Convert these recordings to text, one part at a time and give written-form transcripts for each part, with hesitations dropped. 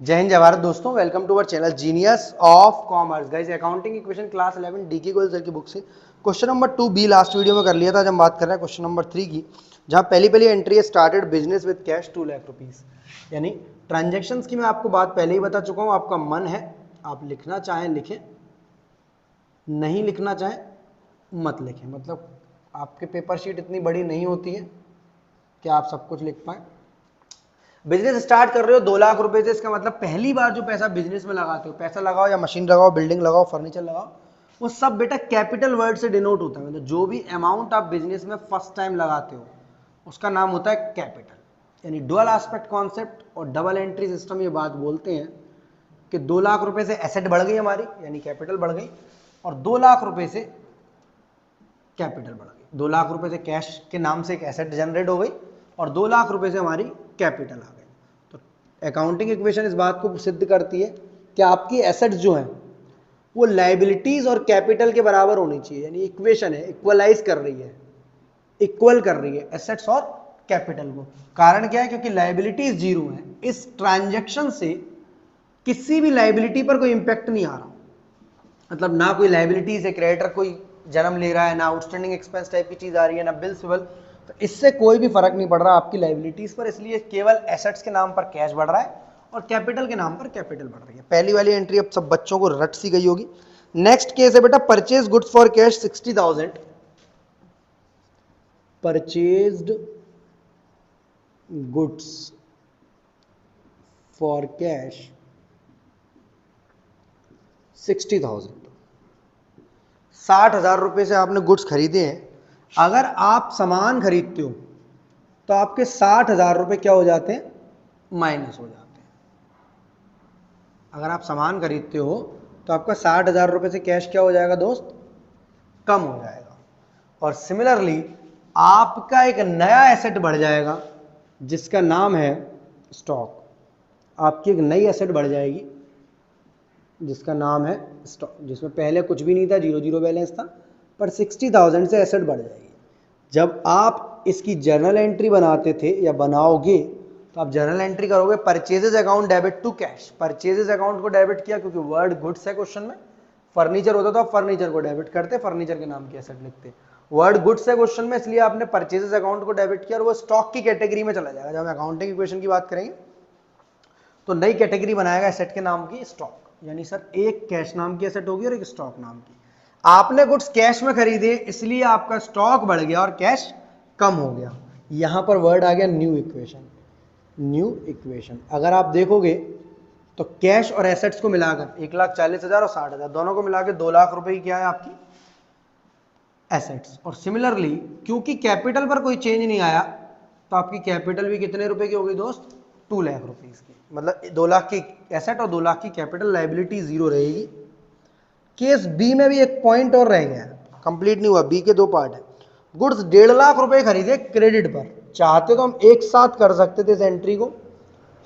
जय हिंद जय भारत दोस्तों, welcome to our channel genius of commerce. Guys accounting equation class 11 DK Goyal sir की book से question number 2 B last video में कर लिया था। जब हम बात कर रहे हैं क्वेश्चन नंबर 3 की, जहां पहली एंट्री है started business with cash 2 lakh rupees. यानी ट्रांजेक्शन्स की मैं आपको बात पहले ही बता चुका हूं। आपका मन है आप लिखना चाहें लिखें, नहीं लिखना चाहें मत लिखें। मतलब आपके पेपर शीट इतनी बड़ी नहीं होती है कि आप सब कुछ लिख पाए। बिजनेस स्टार्ट कर रहे हो 2 लाख रुपए से, इसका मतलब पहली बार जो पैसा बिजनेस में लगाते हो, पैसा लगाओ या मशीन लगाओ, बिल्डिंग लगाओ, फर्नीचर लगाओ, वो सब बेटा कैपिटल वर्ड से डिनोट होता है। मतलब जो भी अमाउंट आप बिजनेस में फर्स्ट टाइम लगाते हो उसका नाम होता है कैपिटल। यानी डुअल एस्पेक्ट कॉन्सेप्ट और डबल एंट्री सिस्टम ये बात बोलते हैं कि 2 लाख रुपए से एसेट बढ़ गई हमारी, यानी कैपिटल बढ़ गई, और 2 लाख रुपए से कैपिटल बढ़ गई। 2 लाख रुपए से कैश के नाम से एक एसेट जनरेट हो गई और 2 लाख रुपए से हमारी कैपिटल आ गई। तो अकाउंटिंग इक्वेशन इस बात को सिद्ध करती है कि आपकी एसेट्स जो हैं वो लायबिलिटीज और कैपिटल के बराबर होनी चाहिए। यानी इक्वेशन है, इक्वलाइज कर रही है, इक्वल कर रही है एसेट्स और कैपिटल को। कारण क्या है? क्योंकि लायबिलिटीज जीरो है। इस ट्रांजेक्शन से किसी भी लायबिलिटी पर कोई इंपैक्ट नहीं आ रहा। मतलब ना कोई लायबिलिटीज है, क्रेडिटर कोई जन्म ले रहा है, ना आउटस्टैंडिंग एक्सपेंस टाइप की चीज आ रही है, ना बिल सिबल, तो इससे कोई भी फर्क नहीं पड़ रहा आपकी लायबिलिटीज पर। इसलिए केवल एसेट्स के नाम पर कैश बढ़ रहा है और कैपिटल के नाम पर कैपिटल बढ़ रही है। पहली वाली एंट्री अब सब बच्चों को रट सी गई होगी। नेक्स्ट केस है बेटा purchase goods for cash 60,000। Purchased goods for cash 60,000। 60,000 रुपए से आपने गुड्स खरीदे हैं। अगर आप सामान खरीदते हो तो आपके 60,000 रुपए क्या हो जाते हैं? माइनस हो जाते हैं। अगर आप सामान खरीदते हो तो आपका 60,000 रुपए से कैश क्या हो जाएगा दोस्त? कम हो जाएगा। और सिमिलरली आपका एक नया एसेट बढ़ जाएगा जिसका नाम है स्टॉक। आपकी एक नई एसेट बढ़ जाएगी जिसका नाम है स्टॉक, जिसमें पहले कुछ भी नहीं था, 0 बैलेंस था, पर 60,000 से एसेट बढ़ जाएगी। जब आप इसकी जर्नल एंट्री बनाते थे या बनाओगे तो आप जर्नल एंट्री करोगे purchases account debit to cash. Purchases account को डेबिट किया क्योंकि वर्ड गुड्स है क्वेश्चन में। फर्नीचर होता तो आप फर्नीचर को डेबिट करते, फर्नीचर के नाम की एसेट लिखते। वर्ड गुड्स है क्वेश्चन में, इसलिए आपने परचेजेज अकाउंट को डेबिट किया और वो स्टॉक की कैटेगरी में चला जाएगा। जब हम अकाउंटिंग इक्वेशन की बात करेंगे तो नई कैटेगरी बनाएगा एसेट के नाम की स्टॉक। यानी सर एक कैश नाम की एसेट होगी और एक स्टॉक नाम की। आपने गुड्स कैश में खरीदे इसलिए आपका स्टॉक बढ़ गया और कैश कम हो गया। यहां पर वर्ड आ गया न्यू इक्वेशन। न्यू इक्वेशन अगर आप देखोगे तो कैश और एसेट्स को मिलाकर 1,40,000 और 60,000 दोनों को मिलाकर 2 लाख रुपए की क्या है आपकी? एसेट्स। और सिमिलरली क्योंकि कैपिटल पर कोई चेंज नहीं आया तो आपकी कैपिटल भी कितने रुपए की होगी दोस्त? 2 लाख रुपीस की। मतलब 2 लाख की एसेट और 2 लाख की कैपिटल, लायबिलिटी जीरो रहेगी। केस बी में भी एक पॉइंट और रह गया, कंप्लीट नहीं हुआ। बी के 2 पार्ट है। गुड्स 1.5 लाख रुपए खरीदे क्रेडिट पर। चाहते तो हम एक साथ कर सकते थे इस एंट्री को,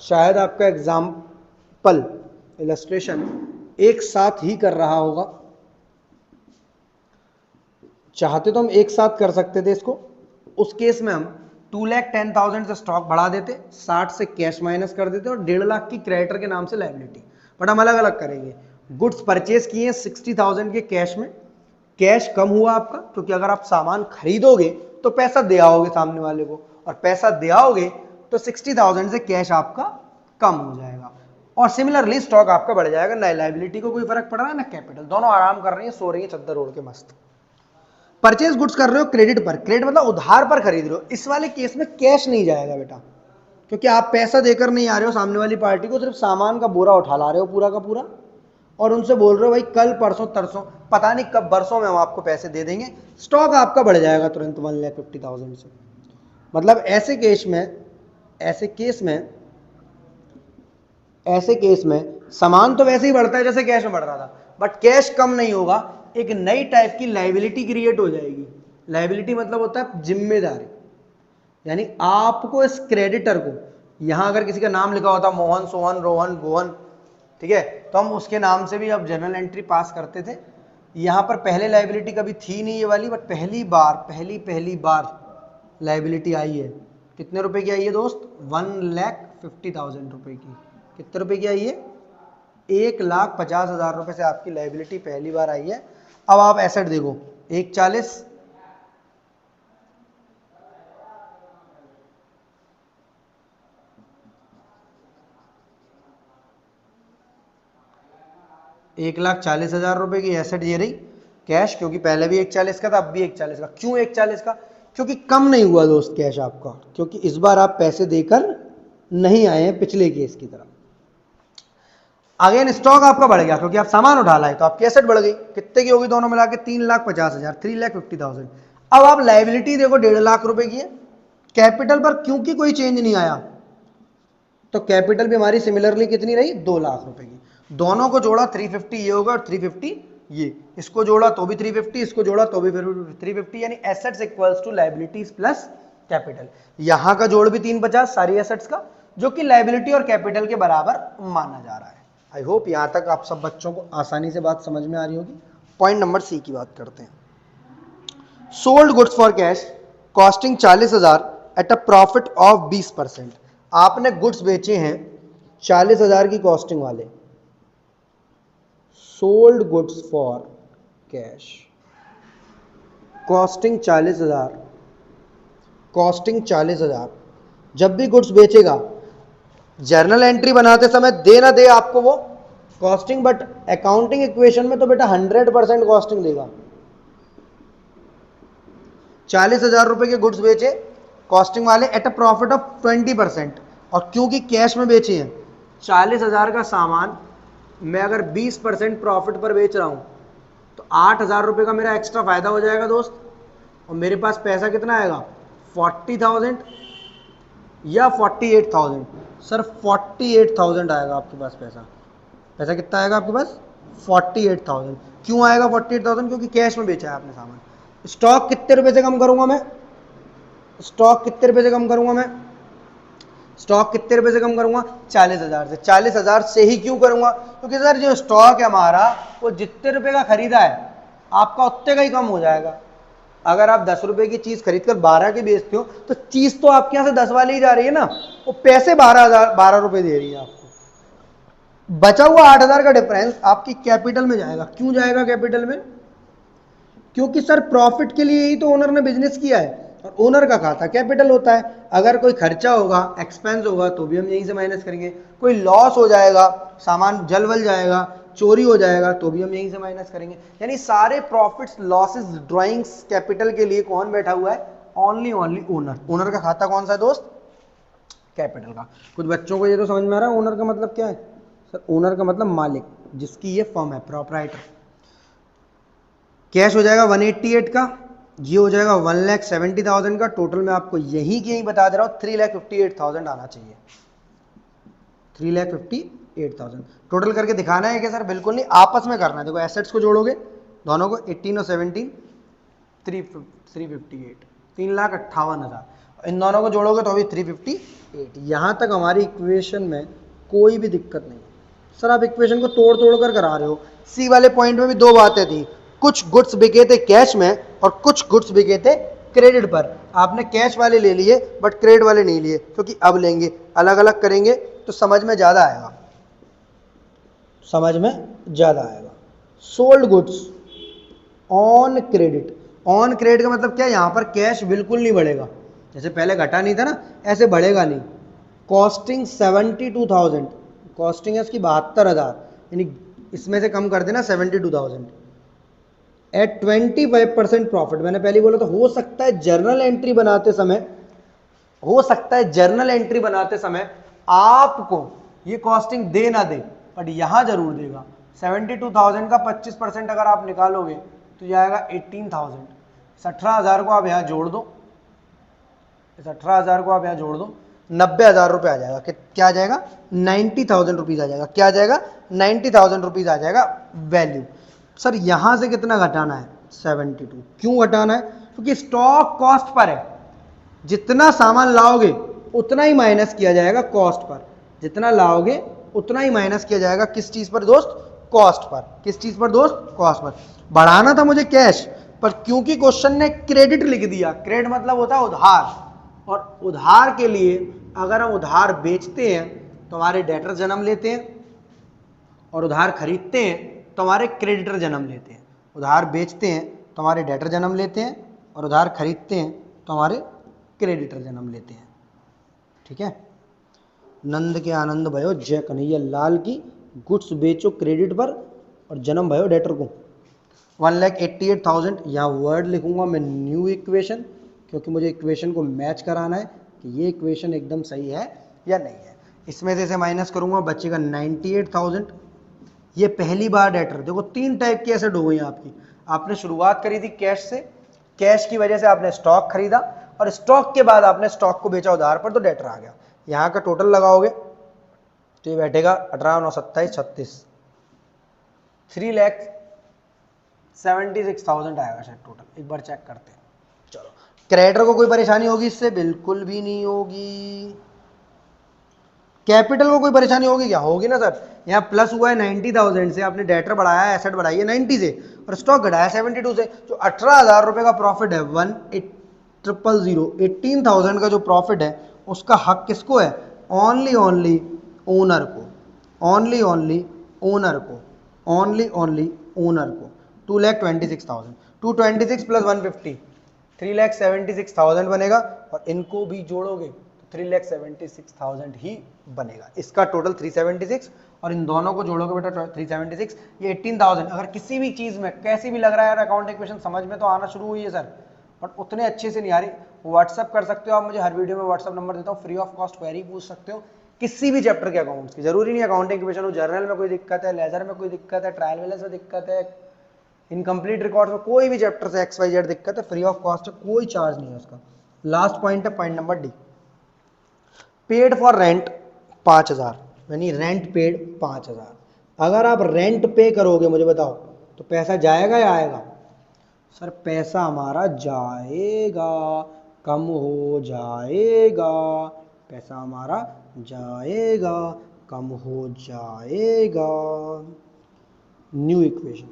शायद आपका एग्जाम्पल इलस्ट्रेशन एक साथ ही कर रहा होगा। चाहते तो हम एक साथ कर सकते थे इसको। उस केस में हम 2,10,000 से स्टॉक बढ़ा देते, 60 से कैश माइनस कर देते और 1.5 लाख की क्रेडिटर के नाम से लायबिलिटी। बट हम अलग अलग करेंगे। गुड्स परचेज किए 60,000 के कैश में, कैश कम हुआ आपका क्योंकि अगर आप सामान खरीदोगे तो पैसा दे आओगे सामने वाले को, और पैसा दे आओगे तो 60,000 से कैश आपका कम हो जाएगा। और सिमिलरली स्टॉक आपका बढ़ जाएगा। ना लायबिलिटी को कोई फर्क पड़ रहा है ना कैपिटल, दोनों आराम कर रही है, सो रही है चद्दर ओढ़ के मस्त। परचेज गुड्स कर रहे हो क्रेडिट पर, क्रेडिट मतलब उधार पर खरीद रहे हो। इस वाले केस में कैश नहीं जाएगा बेटा, क्योंकि आप पैसा देकर नहीं आ रहे हो सामने वाली पार्टी को, सिर्फ सामान का बोरा उठा ला रहे हो पूरा का पूरा, और उनसे बोल रहे हो भाई कल परसों तरसों, पता नहीं कब, बरसों में हम आपको पैसे दे देंगे। स्टॉक आपका बढ़ जाएगा तुरंत 1,50,000 से। मतलब ऐसे केस में सामान तो वैसे ही बढ़ता है जैसे कैश में बढ़ रहा था, बट कैश कम नहीं होगा। एक नई टाइप की लायबिलिटी क्रिएट हो जाएगी। लायबिलिटी मतलब होता है जिम्मेदारी। यानी आपको इस क्रेडिटर को, यहां अगर किसी का नाम लिखा होता मोहन, सोहन, रोहन, गोहन, ठीक है, तो हम उसके नाम से भी अब जनरल एंट्री पास करते थे। यहां पर पहले लायबिलिटी कभी थी नहीं ये वाली, बट पहली बार लायबिलिटी आई है। कितने रुपए की आई है दोस्त? 1,50,000 रुपए की। कितने रुपए की आई है? 1,50,000 रुपए से आपकी लाइबिलिटी पहली बार आई है। अब आप एसेट देखो, 1,40, 1,40,000 रुपए की एसेट ये रही कैश, क्योंकि पहले भी 1,40 का था, अब भी 1,40 का। क्यों 1,40 का? क्योंकि कम नहीं हुआ दोस्त कैश आपका, क्योंकि इस बार आप पैसे देकर नहीं आए हैं पिछले केस की तरह। अगेन स्टॉक आपका बढ़ गया क्योंकि आप सामान उठा लाए, तो आपकी एसेट बढ़ गई। कितने की होगी दोनों मिला के? 3,50,000, 3,50,000। अब आप लाइबिलिटी देखो 1.5 लाख रुपए की है। कैपिटल पर क्योंकि कोई चेंज नहीं आया, तो कैपिटल भी हमारी सिमिलरली कितनी रही? 2 लाख रुपए की। दोनों को जोड़ा 350 ये होगा और 350 ये, इसको जोड़ा तो भी 350, इसको जोड़ा तो भी 350, यानी assets equals to liabilities plus capital. यहां का जोड़ भी 350 सारी एसेट्स का, जो कि लाइबिलिटी और कैपिटल के बराबर माना जा रहा है। आई होप यहां तक आप सब बच्चों को आसानी से बात समझ में आ रही होगी। पॉइंट नंबर सी की बात करते हैं। Sold goods for cash costing 40,000 at a profit of 20%। आपने गुड्स बेचे हैं 40,000 की कॉस्टिंग वाले, sold goods for cash costing 40,000, costing 40,000। जब भी गुड्स बेचेगा, जर्नल एंट्री बनाते समय दे ना दे आपको वो कॉस्टिंग, बट अकाउंटिंग इक्वेशन में तो बेटा 100% कॉस्टिंग देगा। 40,000 रुपए के गुड्स बेचे कॉस्टिंग वाले एट अ प्रॉफिट ऑफ 20%, और क्योंकि कैश में बेचे हैं 40,000 का सामान, मैं अगर 20% प्रॉफिट पर बेच रहा हूं तो 8,000 रुपए का मेरा एक्स्ट्रा फायदा हो जाएगा दोस्त, और मेरे पास पैसा कितना आएगा? 40,000 या 48,000? सर 48,000 आएगा आपके पास पैसा। पैसा कितना आएगा आपके पास? 48,000। क्यों आएगा 48,000? क्योंकि कैश में बेचा है आपने सामान। स्टॉक कितने रुपए से कम करूंगा मैं? स्टॉक कितने रुपए से कम करूंगा मैं? स्टॉक कितने रुपए से कम करूंगा? 40,000 से। 40,000 से ही क्यों करूंगा? क्योंकि सर जो स्टॉक है हमारा, वो जितने रुपए का खरीदा है आपका उतने का ही कम हो जाएगा। अगर आप 10 रुपए की चीज खरीद कर 12 की बेचते हो, तो चीज तो आपके यहां से 10 वाली ही जा रही है ना, वो पैसे 12 रुपए दे रही है आपको। बचा हुआ 8,000 का डिफरेंस आपकी कैपिटल में जाएगा। क्यों जाएगा कैपिटल में? क्योंकि सर प्रॉफिट के लिए ही तो ओनर ने बिजनेस किया है, और ओनर का खाता कैपिटल होता है। अगर कोई खर्चा होगा, एक्सपेंस होगा, तो भी हम यहीं से माइनस करेंगे। कोई लॉस हो जाएगा, सामान जल वल जाएगा, चोरी हो जाएगा, तो भी हम यहीं से माइनस करेंगे। यानी सारे प्रॉफिट्स, लॉसेस, ड्रॉइंग्स कैपिटल के लिए कौन बैठा हुआ है? Only owner. ओनर का खाता कौन सा है दोस्त? कैपिटल का। कुछ बच्चों को ये तो समझ में आ रहा है ओनर का मतलब क्या है? सर ओनर का मतलब मालिक, जिसकी ये फर्म है, प्रोप्राइटर। कैश हो जाएगा 188 का, ये हो जाएगा 1,70,000 का। टोटल में आपको यही की यही बता दे रहा हूं 3,58,000 आना चाहिए। 3,58,000 टोटल करके दिखाना है क्या सर? बिल्कुल नहीं, आपस में करना है। देखो एसेट्स को जोड़ोगे दोनों को, 18 और 17, 358, 3,58,000। इन दोनों को जोड़ोगे तो अभी 358। यहां तक हमारी इक्वेशन में कोई भी दिक्कत नहीं। सर आप इक्वेशन को तोड़ तोड़ कर करा रहे हो। सी वाले पॉइंट में भी दो बातें थी, कुछ गुड्स बिके थे कैश में और कुछ गुड्स बिके थे क्रेडिट पर। आपने कैश वाले ले लिए बट क्रेडिट वाले नहीं लिए, क्योंकि अब लेंगे, अलग अलग करेंगे तो समझ में ज्यादा आएगा, समझ में ज्यादा आएगा। Sold goods on credit. On credit का मतलब क्या है? यहां पर कैश बिल्कुल नहीं बढ़ेगा, जैसे पहले घटा नहीं था ना, ऐसे बढ़ेगा नहीं। कॉस्टिंग 72,000, कॉस्टिंग है इसकी 72,000, यानी इसमें से कम कर देना 72,000 एट 25% प्रॉफिट। मैंने पहले बोला तो हो सकता है जर्नल एंट्री बनाते समय, हो सकता है जर्नल एंट्री बनाते समय आपको ये कॉस्टिंग दे ना दे, बट यहां जरूर देगा। 72,000 का 25% अगर आप निकालोगे तो जाएगा 18,000। 18,000 को आप यहां जोड़ दो, इस 18,000 को आप यहां जोड़ दो, 90,000 रुपए आ जाएगा। क्या आ जाएगा? 90,000 रुपीज आ जाएगा। क्या आ जाएगा? 90,000 रुपीज आ जाएगा वैल्यू। सर यहां से कितना घटाना है? 72। क्यों घटाना है? क्योंकि स्टॉक कॉस्ट पर है, जितना सामान लाओगे उतना ही माइनस किया जाएगा कॉस्ट पर। जितना लाओगे उतना ही माइनस किया जाएगा किस चीज पर दोस्त? Cost per. किस चीज पर दोस्त? Cost per. बढ़ाना था मुझे कैश पर, क्योंकि क्वेश्चन ने क्रेडिट लिख दिया। क्रेडिट मतलब होता है उधार, और उधार के लिए अगर हम उधार बेचते हैं तो हमारे डेटर जन्म लेते हैं, और उधार खरीदते हैं तो हमारे क्रेडिटर जन्म लेते हैं। उधार बेचते हैं तो हमारे डेटर जन्म लेते हैं, और उधार खरीदते हैं तो हमारे क्रेडिटर जन्म लेते हैं। ठीक है, नंद के आनंद भयो जय कन्हैया लाल की, गुड्स बेचो क्रेडिट पर और जन्म भयो डेटर को। 1,88,000, यहाँ वर्ड लिखूंगा मैं न्यू इक्वेशन, क्योंकि मुझे इक्वेशन को मैच कराना है कि ये इक्वेशन एकदम सही है या नहीं है। इसमें से माइनस करूंगा, बचेगा 98,000। ये पहली बार डेटर, देखो 3 टाइप की एसेट हो गई आपकी। आपने शुरुआत करी थी कैश से, कैश की वजह से आपने स्टॉक खरीदा, और स्टॉक के बाद आपने स्टॉक को बेचा उधार पर, तो डेटर आ गया। यहाँ का टोटल लगाओगे तो ये बैठेगा 18, 9, 27, 36, 3,76,000 आएगा शायद टोटल। एक बार चेक करते हैं। चलो, क्रेडिटर को कोई परेशानी होगी इससे? बिल्कुल भी नहीं होगी। कैपिटल को कोई परेशानी होगी क्या? होगी ना सर। यहाँ प्लस हुआ है 90,000 से, आपने डेटर बढ़ाया, एसेट बढ़ाई है 90 से, और स्टॉक घटाया 72 से, जो 18,000 रुपए का प्रॉफिट है, 18,000 का जो प्रॉफिट है, उसका हक किसको है? ओनली ओनर को, ओनली ओनर को, ओनली ओनर को। 2,26,000, 226 प्लस 150, 3,76,000 बनेगा, और इनको भी जोड़ोगे तो 3,76,000 ही बनेगा। इसका टोटल 376, और इन दोनों को जोड़ोगे बेटा 376, ये 18,000। अगर किसी भी चीज में कैसी भी लग रहा है यार अकाउंट इक्वेशन समझ में तो आना शुरू हुई है सर, बट उतने अच्छे से नहीं आ रही, व्हाट्सअप कर सकते हो आप मुझे, हर वीडियो में व्हाट्सअप नंबर देता हूँ, फ्री ऑफ कॉस्ट क्वेरी पूछ सकते हो किसी भी चैप्टर के अकाउंट्स की। जरूरी नहीं अकाउंटिंग इक्वेशन हो, जर्नल में कोई दिक्कत है, लेजर में कोई दिक्कत है, ट्रायल बैलेंस में दिक्कत है, इनकम्प्लीट रिकॉर्ड में कोई भी चैप्टर से XYZ दिक्कत है, फ्री ऑफ कॉस्ट है, कोई चार्ज नहीं है उसका। लास्ट पॉइंट है point number D, paid for rent 5,000, यानी रेंट पेड 5,000। अगर आप रेंट पे करोगे मुझे बताओ तो पैसा जाएगा या आएगा? सर पैसा हमारा जाएगा, कम हो जाएगा, पैसा हमारा जाएगा, कम हो जाएगा। New equation.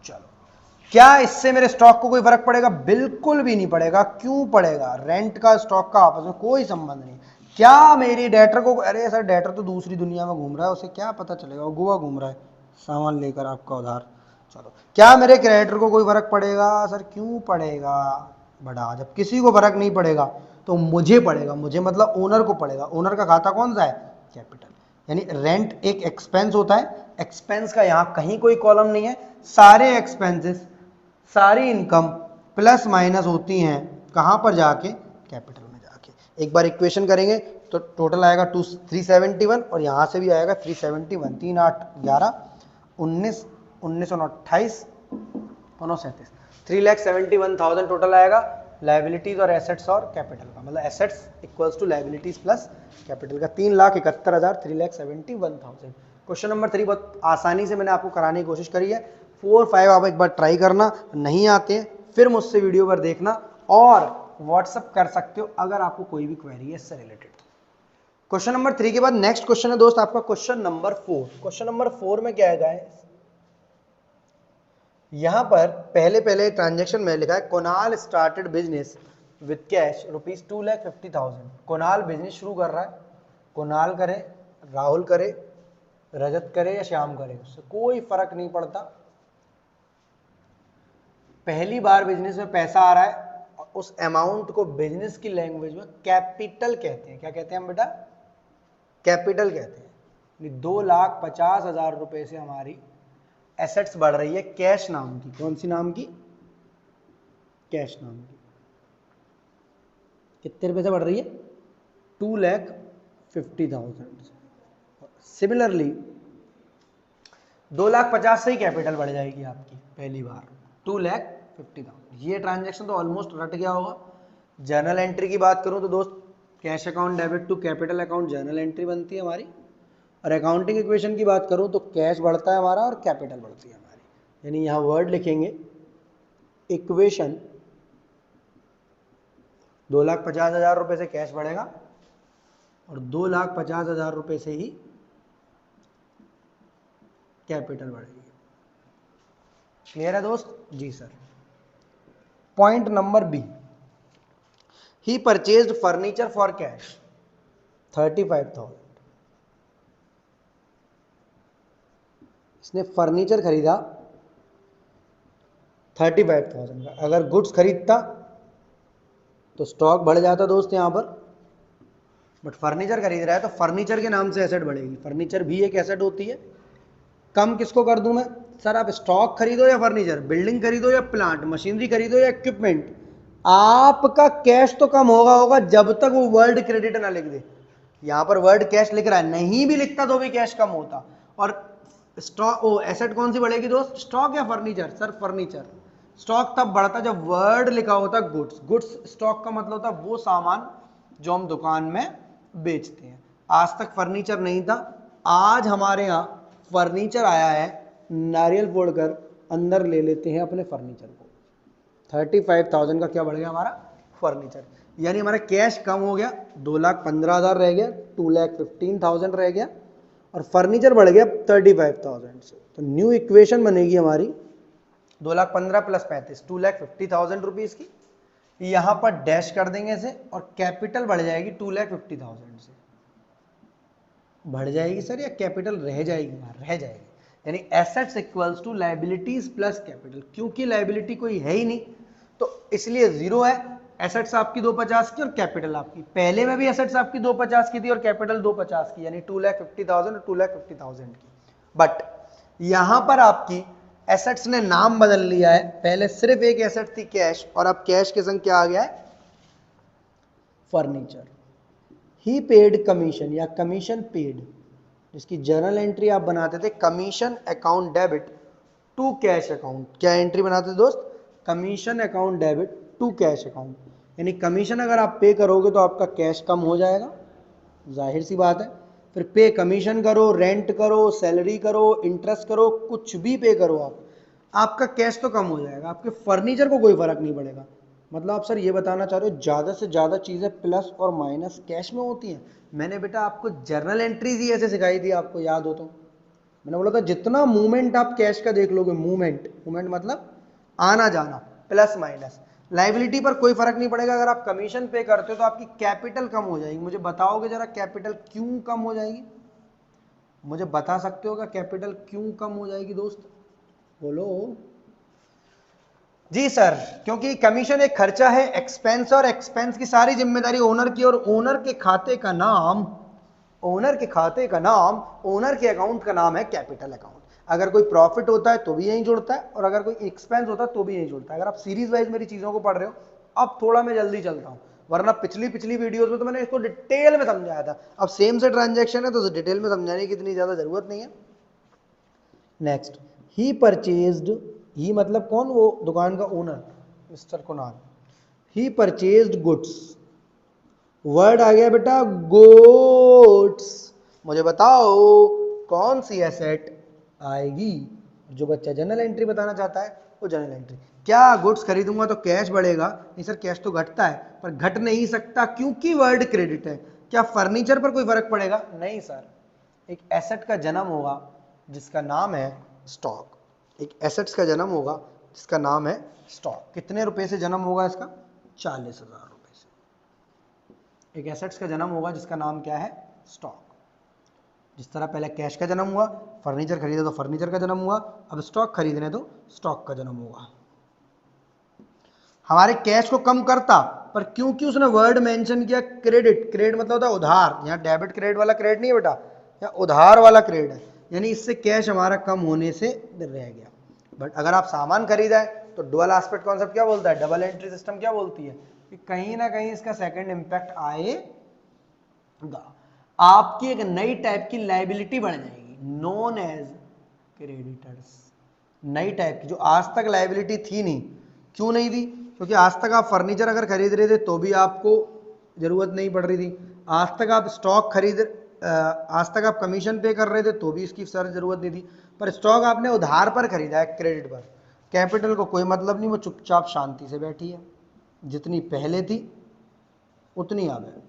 चलो, क्या इससे मेरे स्टॉक को कोई फर्क पड़ेगा? बिल्कुल भी नहीं पड़ेगा। क्यों पड़ेगा? रेंट का स्टॉक का आपस में कोई संबंध नहीं। क्या मेरी डेटर को, अरे सर डेटर तो दूसरी दुनिया में घूम रहा है, उसे क्या पता चलेगा, वो गोवा घूम रहा है सामान लेकर आपका उधार। चलो, क्या मेरे क्रेडिटर को कोई फर्क पड़ेगा? सर क्यों पड़ेगा? बड़ा, जब किसी को फर्क नहीं पड़ेगा तो मुझे पड़ेगा। मुझे मतलब ओनर को पड़ेगा। ओनर का खाता कौन सा है? कैपिटल। यानी रेंट एक एक्सपेंस होता है, एक्सपेंस का यहां कहीं कोई कॉलम नहीं है, सारे एक्सपेंसेस, सारी इनकम प्लस माइनस होती हैं कहां पर जाके? कैपिटल में जाके। एक बार इक्वेशन करेंगे तो टोटल आएगा 371, और यहां से भी आएगा 371, 3, 8, 11, 19, 1928, 37, 3,71,000 टोटल आएगा। लाइबिलिटीज और एसेट्स और कैपिटल का, मतलब assets equals to liabilities plus capital का 3,71,000, 3,71,000। क्वेश्चन नंबर 3 बहुत आसानी से मैंने आपको कराने की कोशिश करी है। 4, 5 आप एक बार ट्राई करना, नहीं आते हैं फिर मुझसे वीडियो पर देखना, और व्हाट्सअप कर सकते हो अगर आपको कोई भी क्वेरी है इससे रिलेटेड। क्वेश्चन नंबर 3 के बाद नेक्स्ट क्वेश्चन है दोस्त आपका क्वेश्चन नंबर 4। क्वेश्चन नंबर 4 में क्या है? यहां पर पहले ट्रांजेक्शन में लिखा है Kunal started business with cash ₹2,50,000। Kunal business शुरू कर रहा है, कुणाल करे, राहुल करे, रजत करे या श्याम करे, उससे कोई फर्क नहीं पड़ता। पहली बार बिजनेस में पैसा आ रहा है, और उस अमाउंट को बिजनेस की लैंग्वेज में कैपिटल कहते हैं। क्या कहते हैं हम बेटा? कैपिटल कहते हैं। 2,50,000 रुपए से हमारी एसेट्स बढ़ रही है कैश नाम की। कौन सी नाम की? कैश नाम की। कितने रुपए से बढ़ रही है? 2,50,000। सिमिलरली 2,50,000 से ही कैपिटल बढ़ जाएगी आपकी पहली बार 2,50,000। ये ट्रांजैक्शन तो ऑलमोस्ट रट गया होगा। जर्नल एंट्री की बात करूं तो दोस्त cash account debit to capital account journal entry बनती है हमारी, और अकाउंटिंग इक्वेशन की बात करूं तो कैश बढ़ता है हमारा और कैपिटल बढ़ती है हमारी। यानी यहां वर्ड लिखेंगे इक्वेशन 2,50,000 रुपए से कैश बढ़ेगा, और 2,50,000 रुपए से ही कैपिटल बढ़ेगी। क्लियर है दोस्त? जी sir. Point number B, he purchased furniture for cash 35,000। इसने फर्नीचर खरीदा 35,000 का। अगर गुड्स खरीदता तो स्टॉक बढ़ जाता दोस्त यहाँ पर, बट फर्नीचर खरीद रहा है तो फर्नीचर के नाम से एसेट बढ़ेगी। फर्नीचर भी एक एसेट होती है। कम किसको कर दूं मैं? सर आप स्टॉक खरीदो या फर्नीचर, बिल्डिंग खरीदो या प्लांट, मशीनरी खरीदो या इक्विपमेंट, आपका कैश तो कम होगा जब तक वो वर्ड क्रेडिट ना लिख दे। यहां पर वर्ड कैश लिख रहा है, नहीं भी लिखता तो भी कैश कम होता। और स्टॉक, ओ एसेट कौन सी बढ़ेगी दोस्त, स्टॉक या फर्नीचर? Sir furniture. स्टॉक तब बढ़ता जब वर्ड लिखा होता गुड्स। गुड्स स्टॉक का मतलब होता वो सामान जो हम दुकान में बेचते हैं। आज तक फर्नीचर नहीं था, आज हमारे यहाँ फर्नीचर आया है। नारियल फोड़कर अंदर ले लेते हैं अपने फर्नीचर को। 35,000 का क्या बढ़ गया हमारा? फर्नीचर। यानी हमारा कैश कम हो गया, 2,15,000 रह गया, 2,15,000 रह गया, और फर्नीचर बढ़ गया 35,000 से। तो न्यू इक्वेशन बनेगी हमारी 2,15,000 प्लस 35, 2,50,000 रुपीज की। यहां पर डैश कर देंगे इसे, और कैपिटल बढ़ जाएगी 2,50,000 से। बढ़ जाएगी सर या कैपिटल रह जाएगी? रह जाएगी। यानी assets equals to liabilities plus capital. क्योंकि लायबिलिटी कोई है ही नहीं तो इसलिए जीरो है। एसेट्स आपकी 250 की और कैपिटल आपकी, पहले में भी एसेट्स आपकी 250 की थी और कैपिटल 250 की, यानी 2,50,000 और 2,50,000 की। बट यहां पर आपकी एसेट्स ने नाम बदल लिया है। पहले सिर्फ एक एसेट थी कैश, और अब कैश के संग क्या आ गया है? फर्नीचर। ही पेड कमीशन या कमीशन पेड, जिसकी जर्नल एंट्री आप बनाते थे commission account debit to cash account. क्या एंट्री बनाते थे दोस्त? Commission account debit to cash account. यानी कमीशन अगर आप पे करोगे तो आपका कैश कम हो जाएगा, जाहिर सी बात है। फिर पे कमीशन करो, रेंट करो, सैलरी करो, इंटरेस्ट करो, कुछ भी पे करो आपका कैश तो कम हो जाएगा, आपके फर्नीचर को कोई फर्क नहीं पड़ेगा। मतलब आप सर ये बताना चाह रहे हो ज्यादा से ज्यादा चीजें प्लस और माइनस कैश में होती हैं? मैंने बेटा आपको जर्नल एंट्रीज ही ऐसे सिखाई थी, आपको याद हो तो। मैंने बोला था जितना मूवमेंट आप कैश का देख लोगे, मूवमेंट मतलब आना जाना, प्लस माइनस, लाइबिलिटी पर कोई फर्क नहीं पड़ेगा। अगर आप कमीशन पे करते हो तो आपकी कैपिटल कम हो जाएगी। मुझे बताओगे जरा कैपिटल क्यों कम हो जाएगी? मुझे बता सकते हो क्या कैपिटल क्यों कम हो जाएगी दोस्त? बोलो जी सर। क्योंकि कमीशन एक खर्चा है, एक्सपेंस, और एक्सपेंस की सारी जिम्मेदारी ओनर की, और ओनर के खाते का नाम, ओनर के अकाउंट का नाम है कैपिटल अकाउंट। अगर कोई प्रॉफिट होता है तो भी यही जुड़ता है, और अगर कोई एक्सपेंस होता है तो भी यही जुड़ता है। अगर आप सीरीज वाइज मेरी चीजों को पढ़ रहे हो, अब थोड़ा मैं जल्दी चलता हूं, वरना पिछली वीडियोस में तो मैंने इसको डिटेल में समझाया था। अब सेम से ट्रांजैक्शन है तो डिटेल में समझाने की इतनी ज्यादा जरूरत नहीं है। नेक्स्ट, ही परचेज्ड, ही मतलब कौन? वो दुकान का ओनर मिस्टर कुणाल। ही परचेज्ड गुड्स, वर्ड आ गया बेटा गुड्स। मुझे बताओ कौन सी एसेट आएगी? जो बच्चा जनरल एंट्री बताना चाहता है वो जनरल एंट्री। क्या गुड्स खरीदूंगा तो कैश बढ़ेगा? नहीं सर, कैश तो घटता है, पर घट नहीं सकता क्योंकि वर्ड क्रेडिट है। क्या फर्नीचर पर कोई फर्क पड़ेगा? नहीं सर। एक एसेट का जन्म होगा जिसका नाम है स्टॉक। एक एसेट्स का जन्म होगा जिसका नाम है स्टॉक। कितने रुपए से जन्म होगा इसका? 40,000 रुपए से। एक एसेट्स का जन्म होगा जिसका नाम क्या है? स्टॉक। जिस तरह पहले कैश का जन्म हुआ, फर्नीचर खरीदे तो फर्नीचर का जन्म हुआ, अब स्टॉक खरीदने तो स्टॉक का जन्म होगा। हमारे कैश को कम करता, पर क्योंकि उसने वर्ड मेंशन किया क्रेडिट, क्रेडिट मतलब होता है उधार। यहाँ डेबिट क्रेडिट वाला क्रेडिट नहीं है बेटा, यहाँ उधार वाला क्रेडिट है, यानी इससे कैश हमारा कम होने से रह गया। बट अगर आप सामान खरीदा है तो डुअल एस्पेक्ट कॉन्सेप्ट क्या बोलता है, डबल एंट्री सिस्टम क्या बोलती है कि कहीं ना कहीं इसका सेकंड इंपैक्ट आएगा। आपकी एक नई टाइप की लायबिलिटी बढ़ जाएगी, नोन एज क्रेडिटर्स। नई टाइप की जो आज तक लायबिलिटी थी नहीं। क्यों नहीं थी? क्योंकि आज तक आप फर्नीचर अगर खरीद रहे थे तो भी आपको जरूरत नहीं पड़ रही थी। आज तक आप स्टॉक आज तक आप कमीशन पे कर रहे थे तो भी इसकी सर जरूरत नहीं थी। पर स्टॉक आपने उधार पर खरीदा है, क्रेडिट पर, कैपिटल को कोई मतलब नहीं, वो चुपचाप शांति से बैठी है। जितनी पहले थी उतनी अब है,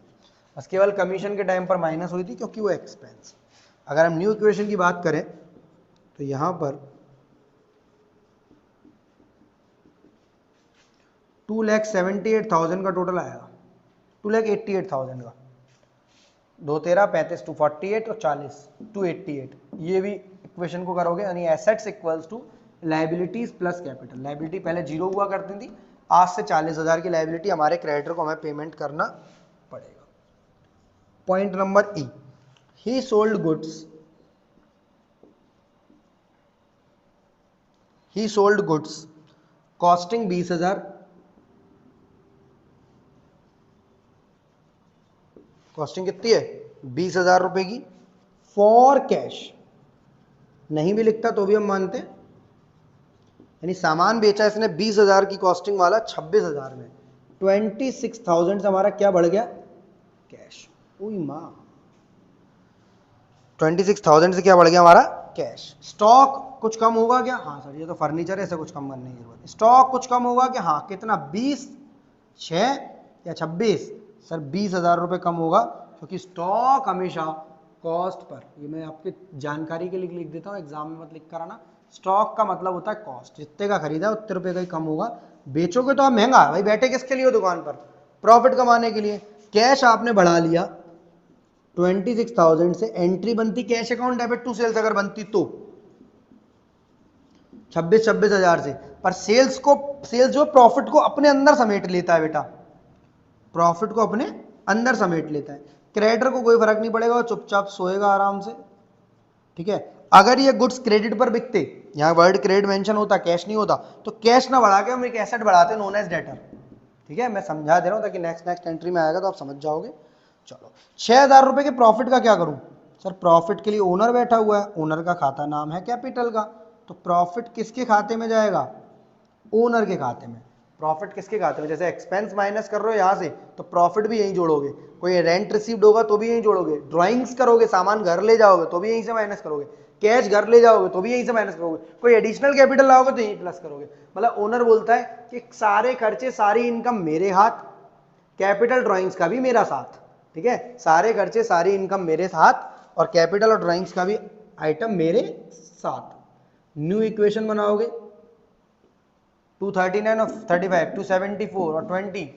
बस केवल कमीशन के टाइम पर माइनस हुई थी क्योंकि वो एक्सपेंस। अगर हम न्यू इक्वेशन की बात करें तो यहां पर 2,78,000 का टोटल आएगा, 2,88,000 का। 2 13 35 248 और 40 288, ये भी इक्वेशन को करोगे, यानी assets equals to liabilities plus capital. Liability पहले 0 हुआ करती थी, आज से 40,000 की लायबिलिटी हमारे क्रेडिटर को हमें पेमेंट करना पड़ेगा। पॉइंट नंबर ई, ही सोल्ड गुड्स, ही सोल्ड गुड्स कॉस्टिंग 20,000, कॉस्टिंग कितनी है 20,000 रुपए की, फॉर कैश। नहीं भी लिखता तो भी हम मानते हैं, यानी सामान बेचा इसने 20,000 की कॉस्टिंग वाला 26,000 में, 26,000 से हमारा क्या बढ़ गया कैश। उई मां, 26,000 से क्या बढ़ गया हमारा कैश। स्टॉक कुछ कम होगा क्या, हाँ सर ये तो फर्नीचर है, ऐसे कुछ कम करने की जरूरत। स्टॉक कुछ कम होगा क्या, हाँ कितना 20, 6 या 26, सर 20,000 रुपए कम होगा, क्योंकि स्टॉक हमेशा कॉस्ट पर, ये मैं आपकी जानकारी के लिए लिख देता हूँ, एग्जाम में मत लिख कर आना। स्टॉक का मतलब होता है कॉस्ट, जितने का खरीदा उतने रुपए का ही कम होगा। बेचोगे तो आप महंगा, भाई बैठे किसके लिए हो दुकान पर, प्रॉफिट कमाने के लिए। कैश आपने बढ़ा लिया 26,000 से, एंट्री बनती cash account debit to sales अगर बनती तो 26,000 से, पर सेल्स जो प्रॉफिट को अपने अंदर समेट लेता है बेटा, प्रॉफिट को अपने अंदर समेट लेता है। क्रेडिटर को कोई फर्क नहीं पड़ेगा, वो चुपचाप सोएगा आराम से, ठीक है। अगर ये गुड्स क्रेडिट पर बिकते, यहां वर्ड क्रेडिट मेंशन होता, कैश नहीं होता, तो कैश ना बढ़ा के हम एक एसेट बढ़ाते नोन एज डेटर, ठीक है। मैं समझा दे रहा हूं ताकि नेक्स्ट एंट्री में आएगा तो आप समझ जाओगे। चलो 6,000 रुपए के प्रॉफिट का क्या करूं, सर प्रॉफिट के लिए ओनर बैठा हुआ है, ओनर का खाता नाम है कैपिटल का, तो प्रॉफिट किसके खाते में जाएगा, ओनर के खाते में। प्रॉफिट किसके खाते में, जैसे एक्सपेंस माइनस कर रहे हो यहां से, तो प्रॉफिट भी यहीं जोड़ोगे। कोई रेंट रिसीव्ड होगा तो भी यहीं जोड़ोगे, ड्राइंग्स करोगे, सामान घर ले जाओगे तो भी यहीं से माइनस करोगे, कैश घर ले जाओगे तो भी यहीं से माइनस करोगे, कोई एडिशनल कैपिटल लाओगे तो यहीं प्लस करोगे। मतलब ओनर बोलता है कि सारे खर्चे सारी इनकम मेरे हाथ, कैपिटल ड्राइंग्स का भी मेरा साथ, ठीक है। सारे खर्चे सारी इनकम मेरे साथ और कैपिटल और ड्राइंग्स का भी आइटम मेरे साथ। न्यू इक्वेशन बनाओगे, 239 और 35, 274 और 20,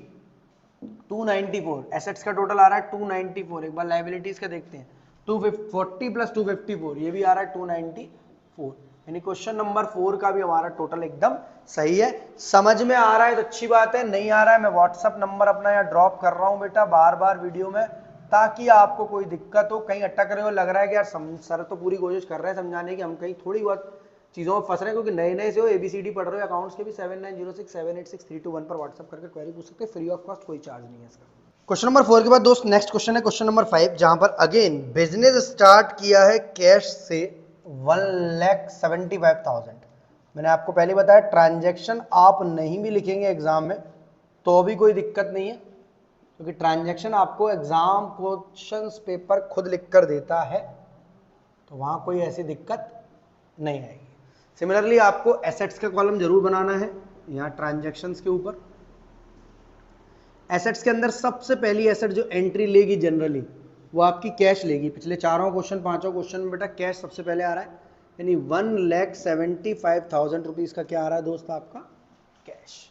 294। एसेट्स का टोटल आ रहा है 294। एक बार लायबिलिटीज का देखते हैं, 240 प्लस 254, ये भी आ रहा है 294। यानी क्वेश्चन नंबर 4 का भी हमारा टोटल एकदम सही है। समझ में आ रहा है तो अच्छी बात है, नहीं आ रहा है मैं व्हाट्सअप नंबर अपना यहाँ ड्रॉप कर रहा हूँ बेटा बार बार वीडियो में, ताकि आपको कोई दिक्कत हो, कहीं अटक रहे हो, लग रहा है कि यार सर तो पूरी कोशिश कर रहे हैं समझाने की, हम कहीं थोड़ी बहुत चीज़ों में फंस रहे हैं, क्योंकि नए नए से हो, ABCD पढ़ रहे हो अकाउंट्स के भी 7906786321 पर व्हाट्सअप करके क्वेरी पूछ सकते हैं, फ्री ऑफ कॉस्ट, कोई चार्ज नहीं है इसका। क्वेश्चन नंबर 4 के बाद दोस्त नेक्स्ट क्वेश्चन है क्वेश्चन नंबर 5, जहां पर अगेन बिजनेस स्टार्ट किया है कैश से 1,75,000। मैंने आपको पहले बताया ट्रांजैक्शन आप नहीं भी लिखेंगे एग्जाम में तो भी कोई दिक्कत नहीं है, क्योंकि ट्रांजैक्शन आपको एग्जाम क्वेश्चंस पेपर खुद लिख कर देता है, तो वहां कोई ऐसी दिक्कत नहीं आएगी। सिमिलरली आपको एसेट्स का कॉलम जरूर बनाना है यहाँ ट्रांजैक्शंस के ऊपर। एसेट्स के अंदर सबसे पहली एसेट जो एंट्री लेगी जनरली वो आपकी कैश लेगी। पिछले चारों क्वेश्चन पांचों क्वेश्चन में बेटा कैश सबसे पहले आ रहा है, यानी 1,75,000 रुपीज का क्या आ रहा है दोस्त आपका कैश।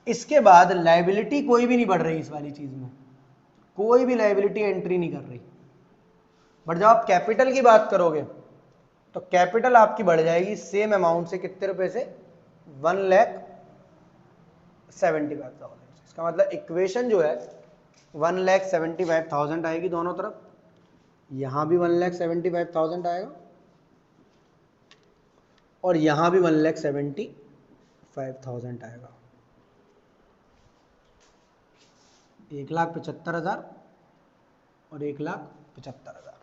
इसके बाद लायबिलिटी कोई भी नहीं बढ़ रही, इस वाली चीज में कोई भी लायबिलिटी एंट्री नहीं कर रही, बट जब आप कैपिटल की बात करोगे तो कैपिटल आपकी बढ़ जाएगी सेम अमाउंट से, कितने रुपए से 1,75,000। इसका मतलब इक्वेशन जो है 1,75,000 आएगी दोनों तरफ, यहां भी 1,75,000 आएगा और यहां भी 1,75,000 आएगा। 1,75,000 और 1,75,000।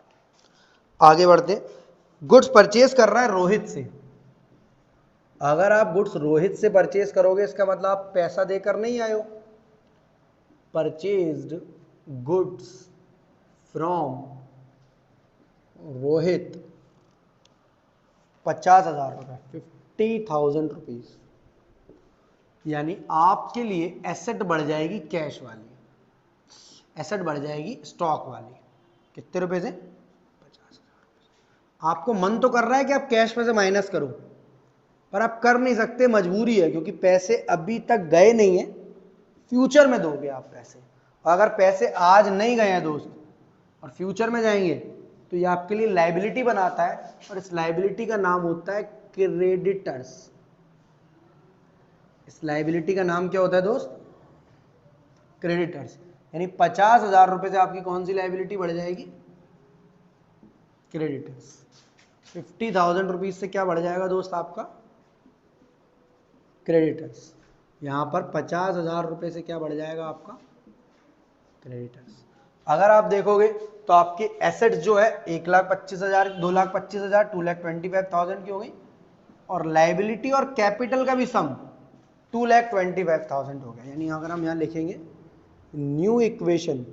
आगे बढ़ते, गुड्स परचेज कर रहा है रोहित से। अगर आप गुड्स रोहित से परचेज करोगे इसका मतलब आप पैसा देकर नहीं आए हो। परचेज्ड गुड्स फ्रॉम रोहित 50,000 रुपए, 50,000 रुपीज, यानी आपके लिए एसेट बढ़ जाएगी कैश वाली, एसेट बढ़ जाएगी स्टॉक वाली, कितने रुपए से 50,000। आपको मन तो कर रहा है कि आप कैश में से माइनस करो, पर आप कर नहीं सकते, मजबूरी है, क्योंकि पैसे अभी तक गए नहीं है, फ्यूचर में दोगे आप पैसे। और अगर पैसे आज नहीं गए हैं दोस्त और फ्यूचर में जाएंगे तो ये आपके लिए लाइबिलिटी बनाता है और इस लाइबिलिटी का नाम होता है क्रेडिटर्स। इस लाइबिलिटी का नाम क्या होता है दोस्त? क्रेडिटर्स। यानी 50,000 रुपए से आपकी कौन सी लाइबिलिटी बढ़ जाएगी? क्रेडिटर्स। 50,000 रुपीज से क्या बढ़ जाएगा दोस्त आपका? क्रेडिटर्स। यहां पर 50,000 रुपए से क्या बढ़ जाएगा आपका? क्रेडिटर्स। अगर आप देखोगे तो आपके एसेट्स जो है 1,25,000, 2,25,000, 2,25,000 की हो गई, और लाइबिलिटी और कैपिटल का भी सम 2,25,000 हो गया। यानी अगर हम यहां लिखेंगे न्यू इक्वेशन,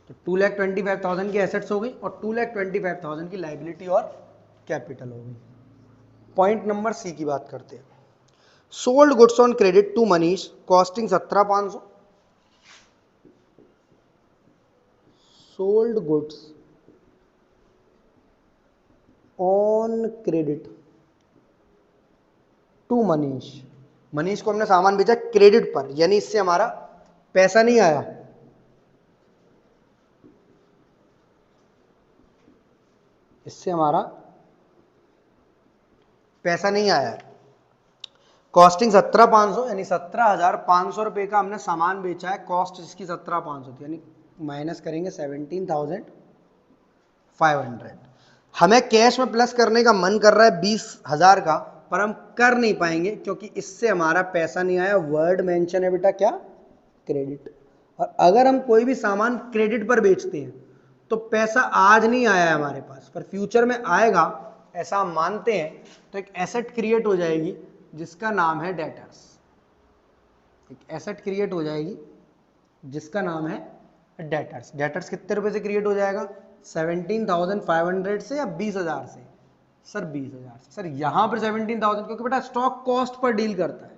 तो 2,25,000 की एसेट्स हो गई और 2,25,000 की लाइबिलिटी और कैपिटल हो गई। पॉइंट नंबर सी की बात करते हैं। Sold goods on credit to Manish costing 17,500। Sold goods on credit to Manish. Manish को हमने सामान बेचा क्रेडिट पर, यानी इससे हमारा पैसा नहीं आया, इससे हमारा पैसा नहीं आया। कॉस्टिंग 17,500, यानी 17,500 रुपए का हमने सामान बेचा है, कॉस्ट इसकी 17,500 थी, यानी माइनस करेंगे 17,500। हमें कैश में प्लस करने का मन कर रहा है 20,000 का, पर हम कर नहीं पाएंगे क्योंकि इससे हमारा पैसा नहीं आया। वर्ड मेंशन है बेटा क्या? क्रेडिट। और अगर हम कोई भी सामान क्रेडिट पर बेचते हैं तो पैसा आज नहीं आया है हमारे पास, पर फ्यूचर में आएगा, ऐसा हम मानते हैं, तो एक एसेट क्रिएट हो जाएगी जिसका नाम है डेटर्स। एक एसेट क्रिएट हो जाएगी जिसका नाम है डेटर्स। डेटर्स कितने रुपए से क्रिएट हो जाएगा? 17,500 से या 20,000 से? सर 20,000 से। सर यहां पर 17,000 क्योंकि बेटा स्टॉक कॉस्ट पर डील करता है।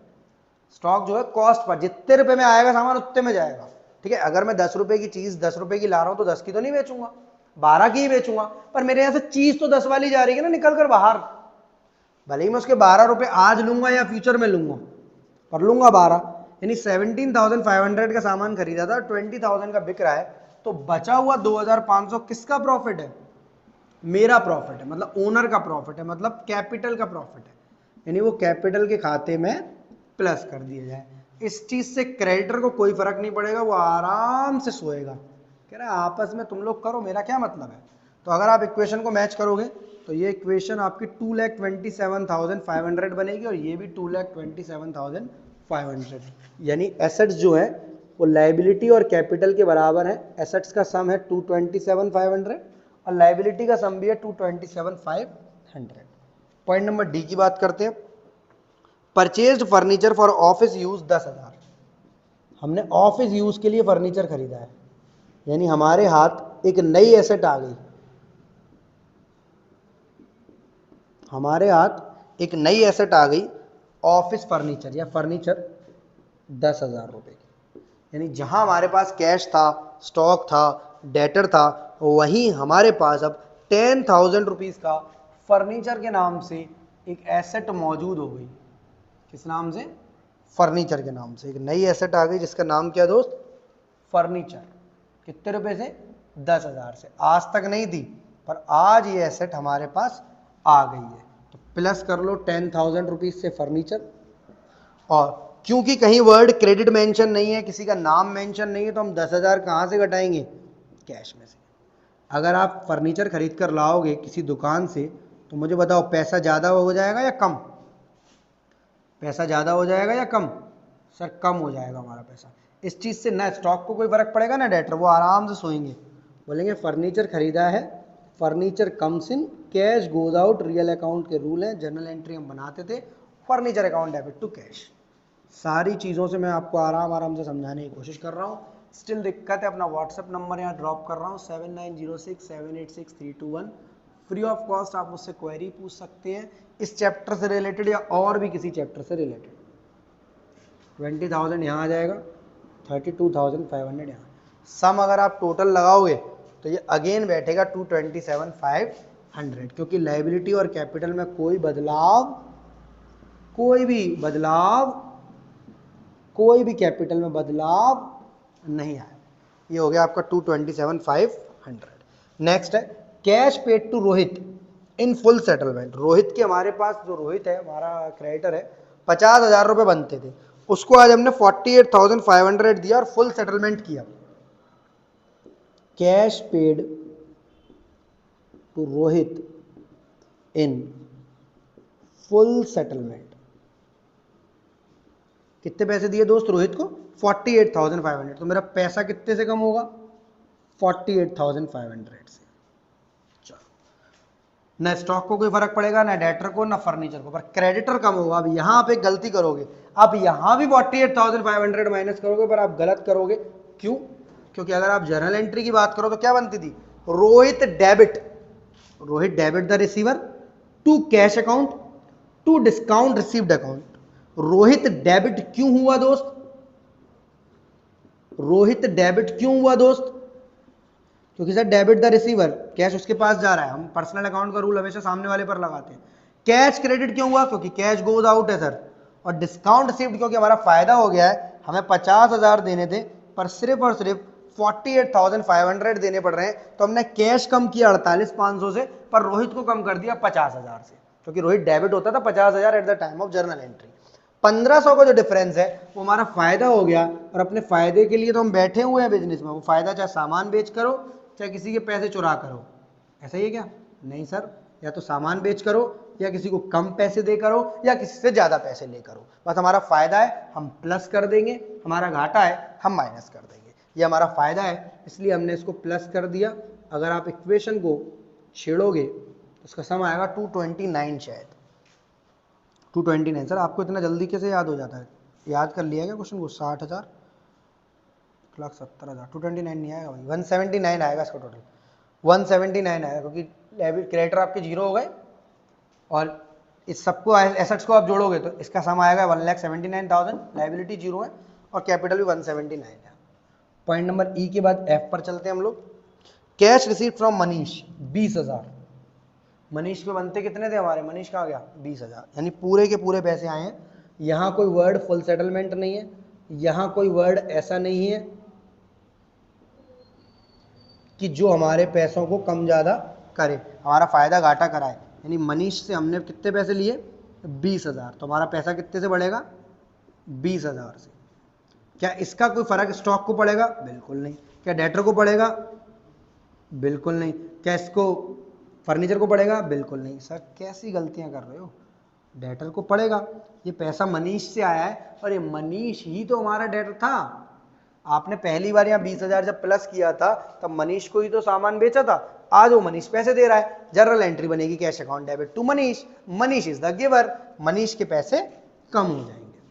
स्टॉक जो है कॉस्ट पर, जितने रुपए में आएगा सामान उतने में जाएगा। ठीक है, अगर मैं 10 रुपए की चीज 10 रुपए की ला रहा हूं तो 10 की तो नहीं बेचूंगा, 12 की ही बेचूंगा, पर मेरे यहां से चीज तो 10 वाली जा रही है ना निकल कर बाहर। भले ही मैं उसके 12 रुपए आज लूंगा या फ्यूचर में लूंगा, पर लूंगा 12। यानी 17,500 का सामान खरीदा था, 20,000 का बिक रहा है, तो बचा हुआ 2,500 किसका प्रॉफिट है? मेरा प्रॉफिट है, मतलब ओनर का प्रॉफिट है, मतलब कैपिटल का प्रॉफिट है। यानी वो कैपिटल के खाते में प्लस कर दिया जाए। इस चीज से क्रेडिटर को कोई फर्क नहीं पड़ेगा, वो आराम से सोएगा, कह रहा है आपस में तुम लोग करो, मेरा क्या मतलब है। तो अगर आप इक्वेशन को मैच करोगे तो ये इक्वेशन आपकी 2,27,500 बनेगी और ये भी 2,27,500। यानी एसेट्स जो है वो लाइबिलिटी और कैपिटल के बराबर है। एसेट्स का सम है 227,500 और लाइबिलिटी का सम भी है 227,500। पॉइंट नंबर डी की बात करते हैं। Purchased furniture for office use 10,000। हमने ऑफिस यूज के लिए फर्नीचर खरीदा है, यानी हमारे हाथ एक नई एसेट आ गई। हमारे हाथ एक नई एसेट आ गई, ऑफिस फर्नीचर या फर्नीचर 10,000 रुपए की। यानी जहां हमारे पास कैश था, स्टॉक था, डेटर था, वहीं हमारे पास अब 10,000 रुपीज का फर्नीचर के नाम से एक एसेट मौजूद हो गई। किस नाम से? फर्नीचर के नाम से एक नई एसेट आ गई जिसका नाम क्या दोस्त? फर्नीचर। कितने रुपए से? 10,000 से। आज तक नहीं थी, पर आज ये एसेट हमारे पास आ गई है, तो प्लस कर लो 10,000 रुपीज से फर्नीचर। और क्योंकि कहीं वर्ड क्रेडिट मेंशन नहीं है, किसी का नाम मेंशन नहीं है, तो हम 10,000 कहां से घटाएंगे? कैश में से। अगर आप फर्नीचर खरीद कर लाओगे किसी दुकान से, तो मुझे बताओ पैसा ज्यादा हो जाएगा या कम? पैसा ज्यादा हो जाएगा या कम? सर कम हो जाएगा हमारा पैसा। इस चीज से ना स्टॉक को कोई फर्क पड़ेगा ना डेटर, वो आराम से सोएंगे, बोलेंगे फर्नीचर खरीदा है, furniture comes in, cash goes out, real account के रूल है, जर्नल एंट्री हम बनाते थे, furniture account debit to cash. सारी चीज़ों से मैं आपको आराम से समझाने की कोशिश कर रहा हूँ। स्टिल दिक्कत है, अपना व्हाट्सएप नंबर यहाँ ड्रॉप कर रहा हूँ 7906786321। फ्री ऑफ कॉस्ट आप मुझसे क्वेरी पूछ सकते हैं इस चैप्टर से रिलेटेड या और भी किसी चैप्टर से रिलेटेड। 20,000 यहाँ आ जाएगा, 32,500 यहाँ। सम अगर आप टोटल लगाओगे तो ये अगेन बैठेगा 227,500, क्योंकि लाइबिलिटी और कैपिटल में कोई भी कैपिटल में बदलाव नहीं आया। ये हो गया आपका 227,500। नेक्स्ट है cash paid to Rohit in full settlement. Rohit के हमारे पास, जो रोहित है हमारा क्रेडिटर है, 50,000 रुपए बनते थे, उसको आज हमने 48,500 दिया और फुल सेटलमेंट किया। Cash paid to Rohit in full settlement. कितने पैसे दिए दोस्त रोहित को? 48,500। तो मेरा पैसा कितने से कम होगा? 48,500 से। ना स्टॉक को कोई फर्क पड़ेगा, ना डेटर को, ना फर्नीचर को, पर क्रेडिटर कम होगा। अब यहां आप एक गलती करोगे, आप यहां भी 48,500 माइनस करोगे, पर आप गलत करोगे। क्यों? क्योंकि अगर आप जर्नल एंट्री की बात करो तो क्या बनती थी? Rohit debit the receiver to cash account to discount received account. Rohit debit क्यों हुआ दोस्त? रोहित डेबिट क्यों हुआ दोस्त? क्योंकि sir debit the receiver, cash उसके पास जा रहा है, हम पर्सनल अकाउंट का रूल हमेशा सामने वाले पर लगाते हैं। कैश क्रेडिट क्यों हुआ? क्योंकि कैश गोज आउट है सर। और डिस्काउंट रिसीव्ड क्योंकि हमारा फायदा हो गया है, हमें 50,000 देने थे पर सिर्फ और सिर्फ 48,500 देने पड़ रहे हैं, तो हमने कैश कम किया 48,500 से, पर रोहित को कम कर दिया 50,000 से, क्योंकि रोहित डेबिट होता था 50,000 at the time of journal entry. 1,500 का जो डिफरेंस है वो हमारा फायदा हो गया, और अपने फायदे के लिए तो हम बैठे हुए हैं बिजनेस में। वो फायदा चाहे सामान बेच करो, चाहे किसी के पैसे चुरा करो। ऐसा ही है क्या? नहीं सर, या तो सामान बेच करो, या किसी को कम पैसे दे करो, या किसी से ज्यादा पैसे ले करो। बस हमारा फायदा है हम प्लस कर देंगे, हमारा घाटा है हम माइनस कर देंगे। ये हमारा फायदा है इसलिए हमने इसको प्लस कर दिया। अगर आप इक्वेशन को छेड़ोगे तो इसका सम आएगा 229 शायद। 229 सर, आपको इतना जल्दी कैसे याद हो जाता है? याद कर लिया क्या क्वेश्चन को? 60,000 1,70,000 229 नहीं आएगा भाई, 179 आएगा इसका टोटल। 179 आएगा, क्योंकि क्रेडिटर आपके जीरो हो गए और इस सबको एसेट्स को आप जोड़ोगे तो इसका सम आएगा 1,79,000। लाइबिलिटी जीरो है और कैपिटल भी 179 है। पॉइंट नंबर ई के बाद एफ पर चलते हैं हम लोग। Cash received from Manish 20,000। Manish पे बनते कितने थे हमारे? मनीष कहाँ गया? 20,000। यानी पूरे के पूरे पैसे आए हैं। यहां कोई वर्ड फुल सेटलमेंट नहीं है, यहां कोई वर्ड ऐसा नहीं है कि जो हमारे पैसों को कम ज़्यादा करे, हमारा फायदा घाटा कराए। यानी मनीष से हमने कितने पैसे लिए? 20,000। तो हमारा पैसा कितने से बढ़ेगा? 20,000 से। क्या इसका कोई फर्क स्टॉक को पड़ेगा? बिल्कुल नहीं। क्या डेटर को पड़ेगा? बिल्कुल नहीं। क्या इसको फर्नीचर को पड़ेगा? बिल्कुल नहीं। सर कैसी गलतियां कर रहे हो? डेटर को पड़ेगा। ये पैसा मनीष से आया है और ये मनीष ही तो हमारा डेटर था। आपने पहली बार यहाँ 20,000 जब प्लस किया था तब मनीष को ही तो सामान बेचा था। आज वो मनीष पैसे दे रहा है, जर्नल एंट्री बनेगी cash account debit to Manish. Manish is the giver, Manish के पैसे कम हो जाएंगे,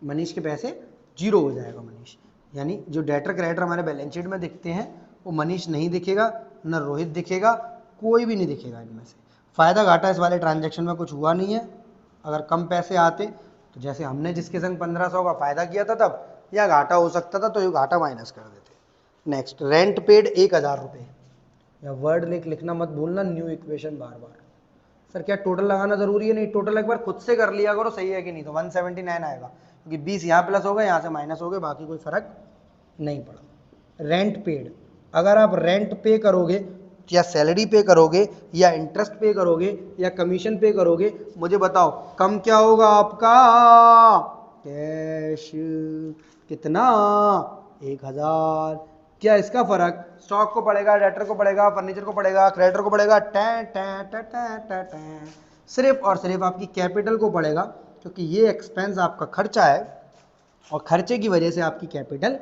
मनीष के पैसे जीरो हो जाएगा मनीष। यानी जो डेटर क्रेडिटर हमारे बैलेंस शीट में दिखते हैं वो मनीष नहीं दिखेगा, न रोहित दिखेगा, कोई भी नहीं दिखेगा इनमें से। फायदा घाटा इस वाले ट्रांजैक्शन में कुछ हुआ नहीं है। अगर कम पैसे आते तो जैसे हमने जिसके संग 1,500 का फायदा किया था तब, या घाटा हो सकता था तो ये घाटा माइनस कर देते। नेक्स्ट, रेंट पेड 1,000 रुपये। या वर्ड लिखना मत भूलना, न्यू इक्वेशन बार बार। सर क्या टोटल लगाना जरूरी है? नहीं, टोटल एक बार खुद से कर लिया करो, सही है कि नहीं। तो 179 आएगा क्योंकि 20 यहाँ प्लस हो गए, यहाँ से माइनस हो गए, बाकी कोई फर्क नहीं पड़ा। रेंट पेड, अगर आप रेंट पे करोगे या सैलरी पे करोगे या इंटरेस्ट पे करोगे या कमीशन पे करोगे, मुझे बताओ कम क्या होगा आपका? कैश कितना? 1,000। क्या इसका फर्क स्टॉक को पड़ेगा, डेटर को पड़ेगा, फर्नीचर को पड़ेगा, क्रेडिटर को पड़ेगा? Time time time time time time. सिर्फ और सिर्फ आपकी कैपिटल को पड़ेगा, क्योंकि ये एक्सपेंस आपका खर्चा है और खर्चे की वजह से आपकी कैपिटल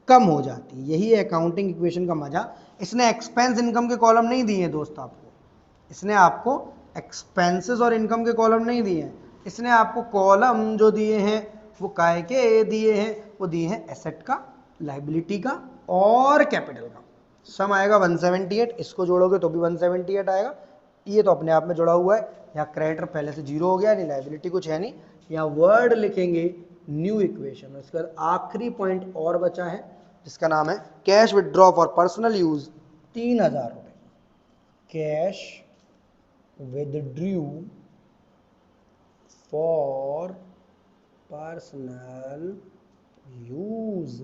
कम हो जाती है। यही है अकाउंटिंग इक्वेशन का मजा। इसने एक्सपेंस इनकम के कॉलम नहीं दिए हैं दोस्त आपको, इसने आपको एक्सपेंसेस और इनकम के कॉलम नहीं दिए हैं। इसने आपको कॉलम जो दिए हैं वो काय के दिए हैं? वो दिए हैं एसेट का, लाइबिलिटी का और कैपिटल का। सम आएगा 178, इसको जोड़ोगे तो भी 178 आएगा। ये तो अपने आप में जुड़ा हुआ है। यहाँ क्रेडिटर पहले से जीरो हो गया, नहीं लाइबिलिटी कुछ है नहीं। यहाँ वर्ड लिखेंगे न्यू इक्वेशन। उसके बाद आखिरी पॉइंट और बचा है जिसका नाम है cash withdraw for personal use 3,000 रुपए। Cash withdraw for personal use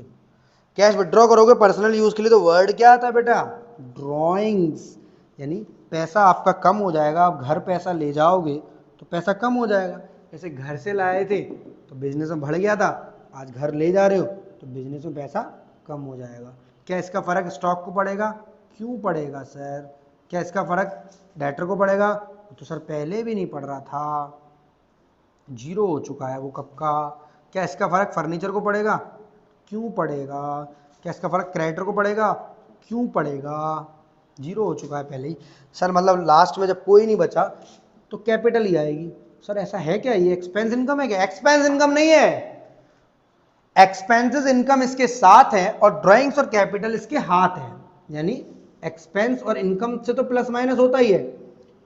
cash withdraw करोगे पर्सनल यूज के लिए तो वर्ड क्या आता है बेटा, ड्रॉइंग्स। यानी पैसा आपका कम हो जाएगा, आप घर पैसा ले जाओगे तो पैसा कम हो जाएगा। जैसे घर से लाए थे तो बिजनेस में बढ़ गया था, आज घर ले जा रहे हो तो बिजनेस में पैसा कम हो जाएगा। क्या इसका फर्क स्टॉक को पड़ेगा? क्यों पड़ेगा सर? क्या इसका फर्क डेटर को पड़ेगा? तो सर पहले भी नहीं पड़ रहा था, जीरो हो चुका है वो कब का। क्या इसका फर्क फर्नीचर को पड़ेगा? क्यों पड़ेगा? क्या इसका फर्क क्रेडिटर को पड़ेगा? क्यों पड़ेगा? जीरो हो चुका है पहले ही। सर मतलब लास्ट में जब कोई नहीं बचा तो कैपिटल ही आएगी। सर ऐसा है क्या? ये एक्सपेंस इनकम है क्या? एक्सपेंस इनकम नहीं है, एक्सपेंसेस इनकम इसके साथ है और ड्राइंग्स और कैपिटल इसके हाथ है। यानी एक्सपेंस और इनकम से तो प्लस माइनस होता ही है।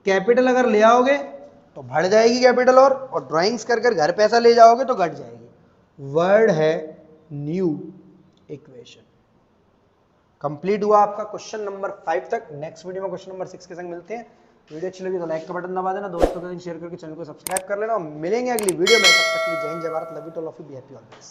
कैपिटल अगर ले आओगे तो बढ़ जाएगी कैपिटल, और ड्राइंग्स कर कर घर पैसा ले जाओगे तो घट जाएगी। वर्ड है न्यू इक्वेशन। कंप्लीट हुआ आपका क्वेश्चन नंबर 5 तक। नेक्स्ट वीडियो में क्वेश्चन नंबर 6 के संग मिलते हैं। वीडियो अच्छी लगी तो लाइक का बटन दबा देना, दोस्तों के साथ शेयर करके चैनल को सब्सक्राइब कर लेना। मिलेंगे अगली वीडियो में, तब तक के लिए जय हिंद, जय Bharat, love you to all of you, be happy always.